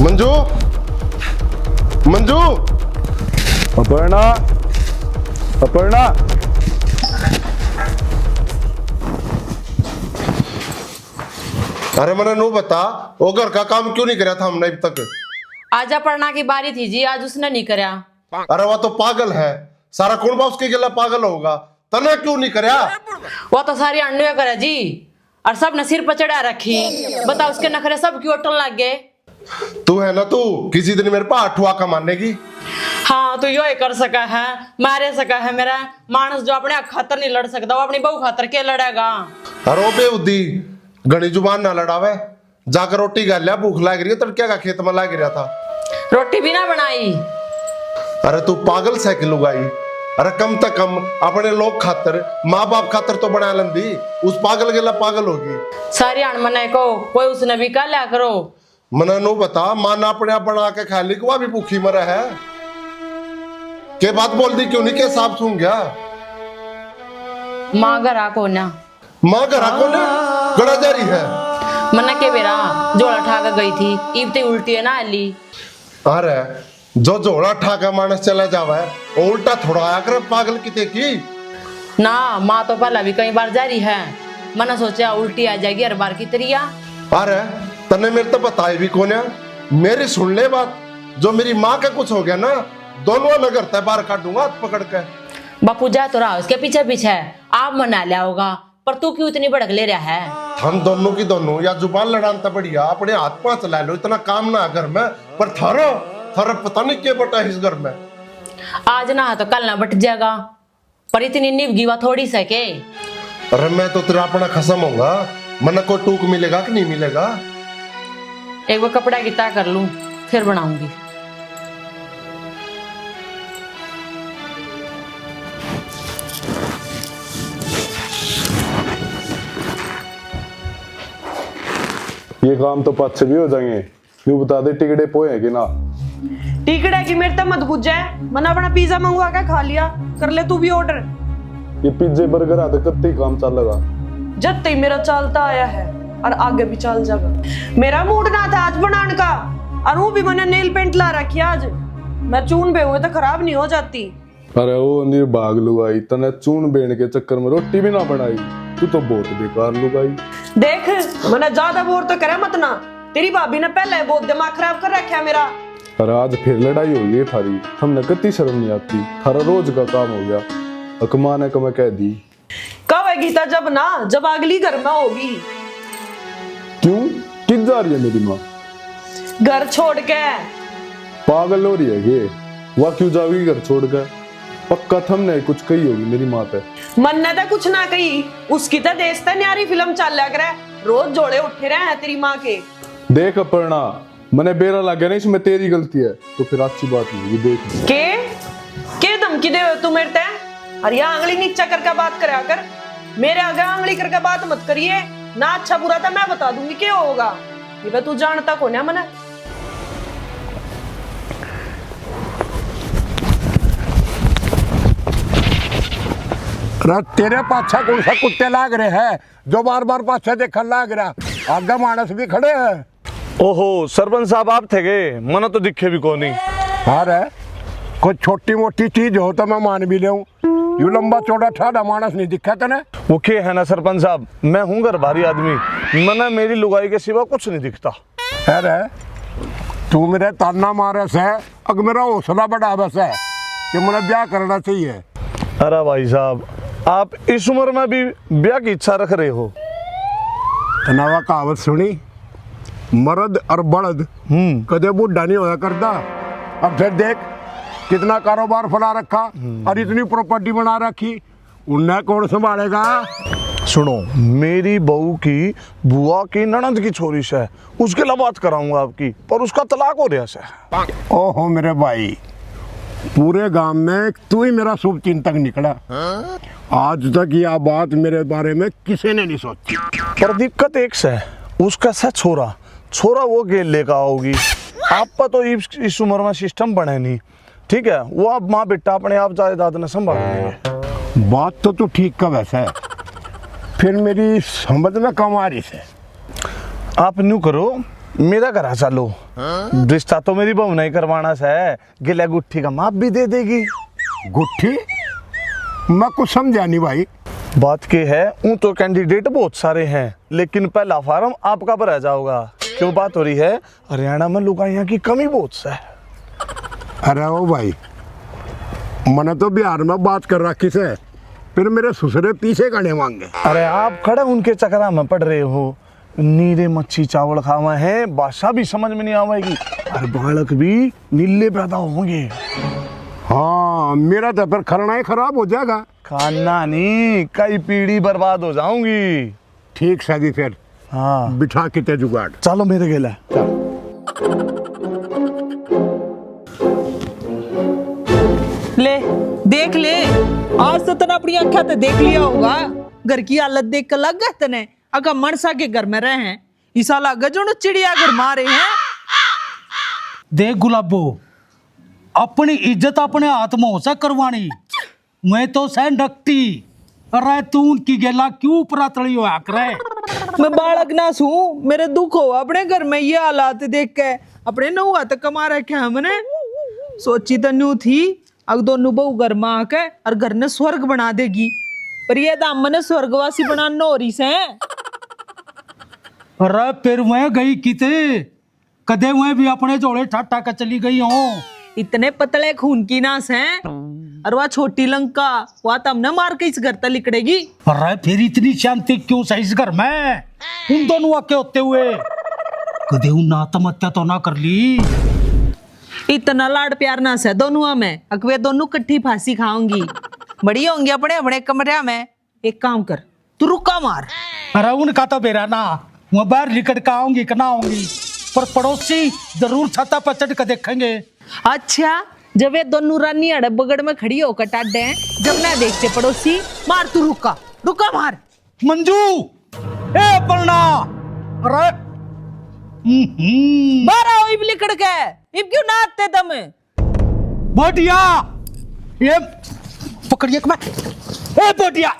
मंजू, मंजू, अपर्णा, अपर्णा। अरे मैंने नो बता, वो घर का काम क्यों नहीं कराया था हमने अब तक? आज अपर्णा की बारी थी जी, आज उसने नहीं करया। अरे वो तो पागल है, सारा कौन बा उसके गिला पागल होगा, तना क्यों नहीं करया? वो तो सारी अंडे करे जी, और सब ने सिर पर चढ़ा रखी। बता उसके नखरे सब क्यों अटल लग गए। तू है ना, तू किसी दिन मेरे पास अठुआ कमाने की। हाँ तो यो ही कर सका है, मारे सका है। मेरा मानस जो अपने खातर नहीं लड़ सकता, वो अपनी बहू खातर के लड़ेगा। अरे बेउदी घनी जुबान ना लड़ावे, जाकर रोटी गा लिया, भूख लग रही है, तड़के का खेत में लग रहा था। रोटी भी ना बनाई। अरे तू पागल साइकिल उगाई। अरे कम से कम अपने लोग खातर, माँ बाप खातर तो बना लेंदी, उस पागल के ला पागल होगी। सारी अणमने को कोई उसने भी कर लिया करो। मना नो बता, माँ ना अपने आप बना के खा ली, वह भी भूखी मरा है। के बात बोल दी क्यों नहीं, के साफ सुन गया। माँ घर को ना, माँ घर को ना गड़ा जा रही है। मना के बेरा जोड़ा ठाक गई थी, इबते उल्टी है ना अली। अरे जो जोड़ा ठाका मानस चला जावा है, वो उल्टा थोड़ा आया कर पागल किते की। ना माँ तो पहला भी कई बार जा रही है, मना सोचा उल्टी आ जाएगी हर बार की तरिया। अरे तने मेरे तो बताई भी कौन है, मेरी सुन ले बात। जो मेरी माँ का कुछ हो गया ना, दोनों नगर तय बाहर काटूंगा हाथ पकड़ के। बापू जा तो रहा उसके पीछे पीछे, आप मना लिया होगा, पर तू क्यों इतनी भड़क ले रहा है। हम दोनों की दोनों या जुबान लड़ाना बढ़िया, अपने हाथ पांच चला लो, इतना काम ना घर में। पर थारो थारो पता नहीं क्या बटा इस घर में। आज ना तो कल ना बट जाएगा, पर इतनी निभगी वा थोड़ी सके। अरे मैं तो तेरा अपना खसम होगा, मन को टूक मिलेगा कि नहीं मिलेगा। एक बार कपड़ा की तय कर लूं, फिर बनाऊंगी। ये काम तो पाँच भी हो जाएंगे। यूं बता दे टिकटे पोए है कि ना। टिकट की मेरे तक मत बुझ जाए, मैंने अपना पिज्जा मंगवा के खा लिया, कर ले तू भी ऑर्डर। ये पिज्जे बर्गर आते कत्ते ही काम चलेगा। जब तक मेरा चलता आया है और आगे भी चल जाएगा। मेरा मूड ना था आज बनाने का, और वो भी मैंने नेल पेंट ला रखी आज। मैं चून बे हुए तो खराब नहीं हो जाती। अरे वो निर्भाग लुगाई, तने चून बेन के चक्कर में रोटी भी ना बनाई। तू तो बहुत बेकार लुगाई। देख मैंने ज्यादा बोर तो करे मत ना, तेरी भाभी ने पहले बहुत दिमाग खराब कर रखा है मेरा। अरे आज फिर लड़ाई हो गई थारी, हमने कत्ती शर्म नहीं आती। थारा रोज का काम हो गया, अकमा ने कम कह दी। कब है गीता, जब ना जब अगली घर में होगी। क्यों किस जा रही है मेरी माँ? घर छोड़ के। पागल हो रही है ये, वह क्यों जाओगी घर छोड़ कर? पक्का थमने कुछ कही होगी मेरी माँ पे। मन ने तो कुछ ना कही, उसकी तो देशता न्यारी फिल्म चल लग रहा है, रोज जोड़े उठे रहे हैं तेरी माँ के। देख अपर्णा, मैंने बेरा लगा नहीं, इसमें तेरी गलती है तो फिर अच्छी बात नहीं। देख के धमकी दे तू मेरे ते? अरे यहाँ आंगली नीचा करके बात करा कर, मेरे आगे आंगली करके बात मत करिए ना। अच्छा बुरा था मैं बता दूंगी क्या होगा। ये तू जानता कौन है मना। तेरे पाछा कौन सा कुत्ते लाग रहे हैं जो बार बार पाछा देखने लाग रहा? आगे मानस भी खड़े हैं। ओहो सरपंच साहब आप थे गए, मना तो दिखे भी को नहीं। अरे कोई छोटी मोटी चीज हो तो मैं मान भी लूं, यू लंबा चौड़ा ठाडा मानस नहीं दिखा तने। वो क्या है ना सरपंच साहब, मैं हूँ घर भारी आदमी, मना मेरी लुगाई के सिवा कुछ नहीं दिखता। अरे तू मेरे ताना मारे से अग मेरा हौसला बढ़ा बस है कि मुझे ब्याह करना चाहिए। अरे भाई साहब आप इस उम्र में भी ब्याह की इच्छा रख रहे हो? तनावा कहावत सुनी, मर्द और बड़द कदे बुढ़ा नहीं होया करता। अब फिर देख कितना कारोबार फैला रखा और इतनी प्रॉपर्टी बना रखी, उन्हें कौन संभालेगा? सुनो, मेरी बहू की बुआ की ननद की छोरी से उसके लिए बात कराऊंगा आपकी, पर उसका तलाक हो रहा है। ओहो मेरे भाई, पूरे गांव में तू ही मेरा शुभ चिंतक निकला। आज तक यह बात मेरे बारे में किसी ने नहीं सोची। पर दिक्कत एक से, उसका सा छोरा वो गेल लेकर आओगी। आप पर तो इस उम्र में सिस्टम बने नहीं, ठीक है? वो अब माँ बेटा अपने आप जायदाद ने संभाल लेंगे। बात तो तू ठीक का वैसा है, फिर मेरी समझ में कम आ रही है। आप न्यू करो, मेरा करा चालो, रिश्ता तो मेरी बहू नहीं करवाना से, गिला गुट्ठी का माप भी दे देगी। गुट्ठी? मैं कुछ समझा नहीं भाई। बात के है ऊँ तो कैंडिडेट बहुत सारे हैं, लेकिन पहला फार्म आपका भरा जाओगा। क्यों बात हो रही है, हरियाणा में लुगाइयाँ की कमी बहुत से। अरे ओ भाई, मैंने तो बिहार में बात कर रखी से, फिर मेरे ससुरे पीछे गाने मांगे। अरे आप खड़े उनके चक्रा में पड़ रहे हो। नीरे मच्छी चावल खावा है, भाषा भी समझ में नहीं आवेगी, और बालक भी नीले पैदा होंगे। हाँ, मेरा तो फिर खरना ही खराब हो जाएगा। खाना नहीं, कई पीढ़ी बर्बाद हो जाऊंगी। ठीक शादी फिर हाँ बिठा के ते जुगाड़। चलो मेरे गेला। ले देख ले, आज तो तने अपनी आंखें तो देख लिया होगा। घर की हालत देख कर लग गया तने। अगर मनसा के घर में रहे हैं, ईसा लग जो चिड़िया घर मारे हैं। देख गुलाबो, अपनी इज्जत अपने हाथ में होसा करवानी, मैं तो सह नकती। अरे तू उनकी गेला क्यों परातड़ी होया करे? मैं बालक ना सू, मेरे दुख हो अपने घर में ये हालात देख के। अपने नहुआ तक कमा रखे हमने। सोची तो न्यू थी अब दोनों बहू घर में आके और घर ने स्वर्ग बना देगी, पर ये दाम ने स्वर्गवासी बनाना हो रही से। अरे फिर मैं गई किते, कदे मैं भी अपने जोड़े ठाटा का चली गई हूँ। इतने पतले खून की नास हैं, और वह छोटी लंका वह तब न मार के इस घर तक लिकड़ेगी। अरे फिर इतनी शांति क्यों सही इस घर में, उन दोनों आके होते हुए कदे उन आत्महत्या तो ना कर ली। इतना लाड प्यार ना से दोनों में, अकवे दोनों कट्ठी फांसी खाऊंगी, बड़ी होंगी अपने अपने कमरे में। एक काम कर, तू रुका मार। अरे उनका तो बेरा ना, मैं बाहर लिकड़ का आऊंगी कि ना आऊंगी, पर पड़ोसी जरूर छाता पर चढ़ कर देखेंगे। अच्छा, जब ये दोनों रानी अड़े बगड़ में खड़ी होकर टाटे हैं, जब ना देखते पड़ोसी, मार तू रुका रुका मार। मंजू, ए पलना, अरे बाहर आओ इब लिकड़ के, इब क्यों ना आते तुम? बोटिया, ये पकड़िए कमा, ए बोटिया।